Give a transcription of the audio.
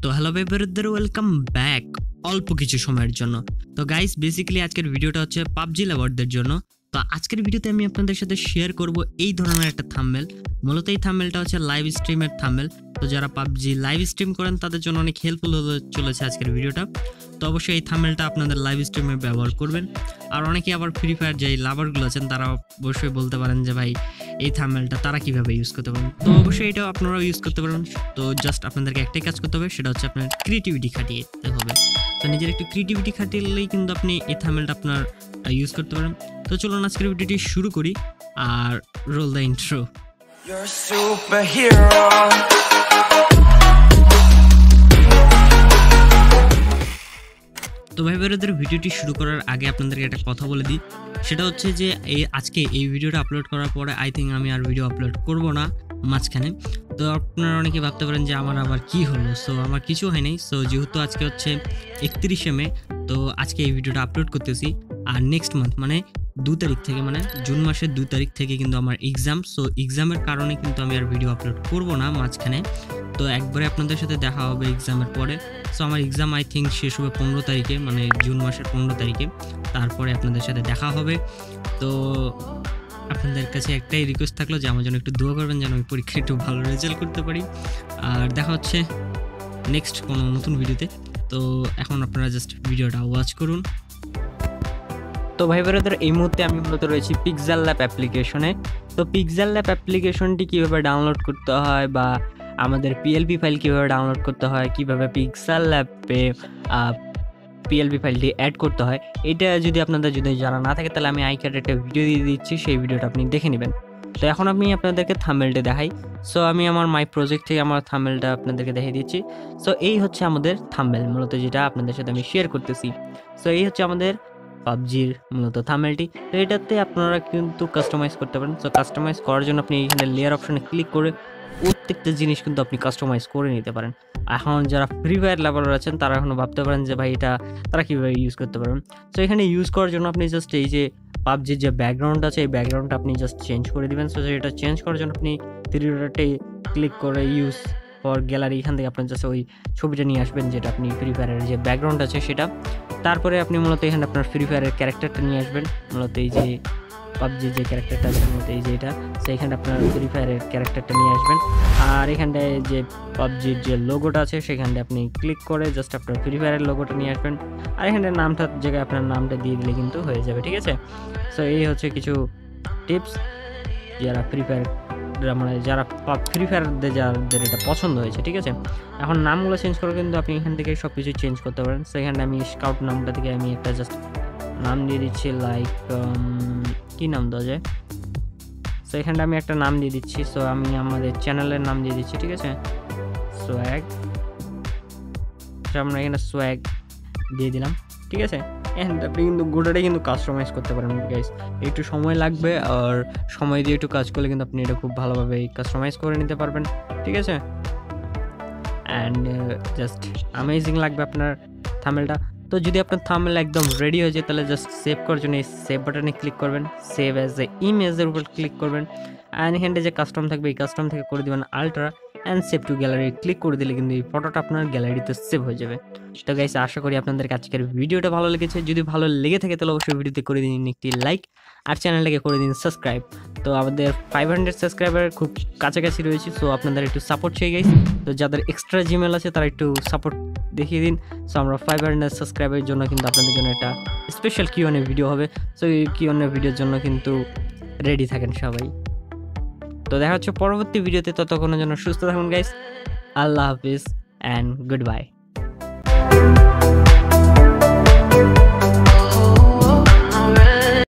তো হ্যালো ভাইদের welcome back অল্প কিছু সময়ের জন্য। তো গাইস বেসিক্যালি আজকের ভিডিওটা হচ্ছে পাবজি লাভারদের জন্য। তো আজকের ভিডিওতে আমি আপনাদের সাথে শেয়ার করব এই ধরনের একটা থাম্বনেল। মূলত এই থাম্বনেলটা হচ্ছে লাইভ স্ট্রিমের থাম্বনেল। তো যারা পাবজি লাইভ স্ট্রিম করেন তাদের জন্য অনেক হেল্পফুল হতে চলেছে আজকের ভিডিওটা। তো অবশ্যই এই থাম্বনেলটা আপনাদের লাইভ স্ট্রিমে ব্যবহার করবেন। আর অনেকে আবার ফ্রি ফায়ার যে লাভারগুলো আছেন তারা অবশ্যই বলতে পারেন যে ভাই এই থাম্বনেলটা তারা কিভাবে ইউজ করতে পারেন। তো অবশ্যই এটাও আপনারাও ইউজ করতে পারেন। তো জাস্ট আপনাদেরকে একটাই কাজ করতে হবে, সেটা হচ্ছে আপনার ক্রিয়েটিভিটি খাটিয়ে দিতে হবে। তো নিজের একটু ক্রিয়েটিভিটি খাটিয়েলেই কিন্তু আপনি এই থাম্বনেলটা আপনার ইউজ করতে পারেন। তো চলুন আজকের ভিডিওটি শুরু করি আর রোল দ্য ইন্ট্রো। তো ভাই বোনেদের ভিডিওটি শুরু করার আগে আপনাদেরকে একটা কথা বলে দিই, সেটা হচ্ছে যে আজকে এই ভিডিওটা আপলোড করার পরে আই থিঙ্ক আমি আর ভিডিও আপলোড করব না মাঝখানে। তো আপনারা অনেকে ভাবতে পারেন যে আমার আবার কি হলো। সো আমার কিছু হয় নাই। সো যেহেতু আজকে হচ্ছে 31শে মে, তো আজকে এই ভিডিওটা আপলোড করতেছি। আর নেক্সট মান্থ মানে 2 তারিখ থেকে, মানে জুন মাসের 2 তারিখ থেকে কিন্তু আমার এক্সাম। সো এক্সামের কারণে কিন্তু আমি আর ভিডিও আপলোড করব না মাঝখানে। তো একবারে আপনাদের সাথে দেখা হবে এক্সামের পরে। সো আমার এক্সাম আই থিঙ্ক শেষ হবে 15 তারিখে, মানে জুন মাসের 15 তারিখে। তারপরে আপনাদের সাথে দেখা হবে। তো আপনাদের কাছে একটাই রিকোয়েস্ট থাকলো যে আমার জন্য একটু দোয়া করবেন যেন আমি পরীক্ষায় একটু ভালো রেজাল্ট করতে পারি। আর দেখা হচ্ছে নেক্সট কোনো নতুন ভিডিওতে। তো এখন আপনারা জাস্ট ভিডিওটা ওয়াচ করুন। তো ভাই বোনেদের এই মুহূর্তে আমি মূলত রয়েছি পিক্সেলল্যাব অ্যাপ্লিকেশনে। তো পিক্সেলল্যাব অ্যাপ্লিকেশনটি কীভাবে ডাউনলোড করতে হয় বা আমাদের PLP ফাইল কীভাবে ডাউনলোড করতে হয়, কীভাবে পিক্সেলল্যাবে PLP ফাইলটি অ্যাড করতে হয়, এটা যদি আপনাদের জানা না থাকে তাহলে আমি আইকার্ডে একটা ভিডিও দিয়ে দিচ্ছি, সেই ভিডিওটা আপনি দেখে নেবেন। তো এখন আমি আপনাদেরকে থাম্বনেলটা দেখাই। সো আমি আমার মাই প্রজেক্ট থেকে আমার থাম্বনেলটা আপনাদেরকে দেখিয়ে দিচ্ছি। সো এই হচ্ছে আমাদের থাম্বনেল, মূলত যেটা আপনাদের সাথে আমি শেয়ার করতেছি। সো এই হচ্ছে আমাদের পাবজির মূলত থাম্বনেলটি। তো এটাতে আপনারা কিন্তু কাস্টমাইজ করতে পারেন। সো কাস্টমাইজ করার জন্য আপনি এখানে লেয়ার অপশনে ক্লিক করে প্রত্যেকটা জিনিস কিন্তু আপনি কাস্টমাইজ করে নিতে পারেন। এখন যারা ফ্রি ফায়ার লাভার আছেন তারা এখনও ভাবতে পারেন যে ভাই এটা তারা কীভাবে ইউজ করতে পারবেন। সো এখানে ইউজ করার জন্য আপনি জাস্ট এই যে পাবজির যে ব্যাকগ্রাউন্ড আছে এই ব্যাকগ্রাউন্ডটা আপনি জাস্ট চেঞ্জ করে দেবেন। সো এটা চেঞ্জ করার জন্য আপনি 3 ডটে ক্লিক করে ইউজ ফর গ্যালারি, এখান থেকে আপনার জাস্ট ওই ছবিটা নিয়ে আসবেন যেটা আপনি ফ্রি ফায়ারের যে ব্যাকগ্রাউন্ড আছে সেটা। তারপরে আপনি মূলত এখানে আপনার ফ্রি ফায়ারের ক্যারেক্টারটা নিয়ে আসবেন, মূলত এই যে পাবজির যে ক্যারেক্টারটা আছে মূলত এই যে এটা। সো এখানে আপনার ফ্রি ফায়ারের ক্যারেক্টারটা নিয়ে আসবেন। আর এখানটায় যে পাবজির যে লোগোটা আছে সেখানটায় আপনি ক্লিক করে জাস্ট আপনার ফ্রি ফায়ারের লোগোটা নিয়ে আসবেন। আর এখানে নামটার জায়গায় আপনার নামটা দিয়ে দিলে কিন্তু হয়ে যাবে, ঠিক আছে। সো এই হচ্ছে কিছু টিপস যারা ফ্রি ফায়ার মানে যারা ফ্রি ফায়ারদের যাদের এটা পছন্দ হয়েছে, ঠিক আছে। এখন নামগুলো চেঞ্জ করে কিন্তু আপনি এখান থেকে সব কিছু চেঞ্জ করতে পারেন। সো এখানে আমি স্কাউট নামটা থেকে আমি একটা জাস্ট নাম দিয়ে দিচ্ছি, লাইক কী নাম দেওয়া যায়। সো এখানটা আমি একটা নাম দিয়ে দিচ্ছি। সো আমি আমাদের চ্যানেলের নাম দিয়ে দিচ্ছি, ঠিক আছে, সোয়াগ। আমরা এখানে সোয়াগ দিয়ে দিলাম, ঠিক আছে। আপনি কিন্তু গোটাটাই কিন্তু কাস্টমাইজ করতে পারেন গাইস। একটু সময় লাগবে, আর সময় দিয়ে একটু কাজ করলে কিন্তু আপনি এটা খুব ভালোভাবে কাস্টমাইজ করে নিতে পারবেন, ঠিক আছে। অ্যান্ড জাস্ট অ্যামেজিং লাগবে আপনার থাম্বনেলটা। তো যদি আপনার থাম্বনেল একদম রেডি হয়ে যায় তাহলে জাস্ট সেভ করার জন্য এই সেভ বাটনে ক্লিক করবেন, সেভ অ্যাজ এ ইমেজের উপর ক্লিক করবেন। অ্যান্ড এখানে যে কাস্টম থাকবে এই কাস্টম থেকে করে দেবেন ultra, and save two gallery click করে দিলে কিন্তু এই ফটোটা আপনার গ্যালারিতে সেভ হয়ে যাবে। তো গাইস আশা করি আপনাদের আজকের ভিডিওটা ভালো লেগেছে। যদি ভালো লেগে থাকে তাহলে অবশ্যই ভিডিওতে করে দিন একটি লাইক, আর চ্যানেলটাকে করে দিন সাবস্ক্রাইব। তো আমাদের 500 সাবস্ক্রাইবার খুব কাছাকাছি রয়েছে। সো আপনাদের একটু সাপোর্ট চাই গাইস। তো যাদের এক্সট্রা জিমেল আছে তারা একটু সাপোর্ট দেখিয়ে দিন। সো আমরা 500 সাবস্ক্রাইবারের জন্য কিন্তু আপনাদের জন্য একটা স্পেশাল কিউএনএ ভিডিও হবে। সো এই কিউএনএ ভিডিওর জন্য কিন্তু রেডি থাকেন সবাই। তো দেখা হচ্ছে পরবর্তী ভিডিওতে, ততক্ষণের জন্য সুস্থ থাকুন guys. Allah Hafiz and good bye.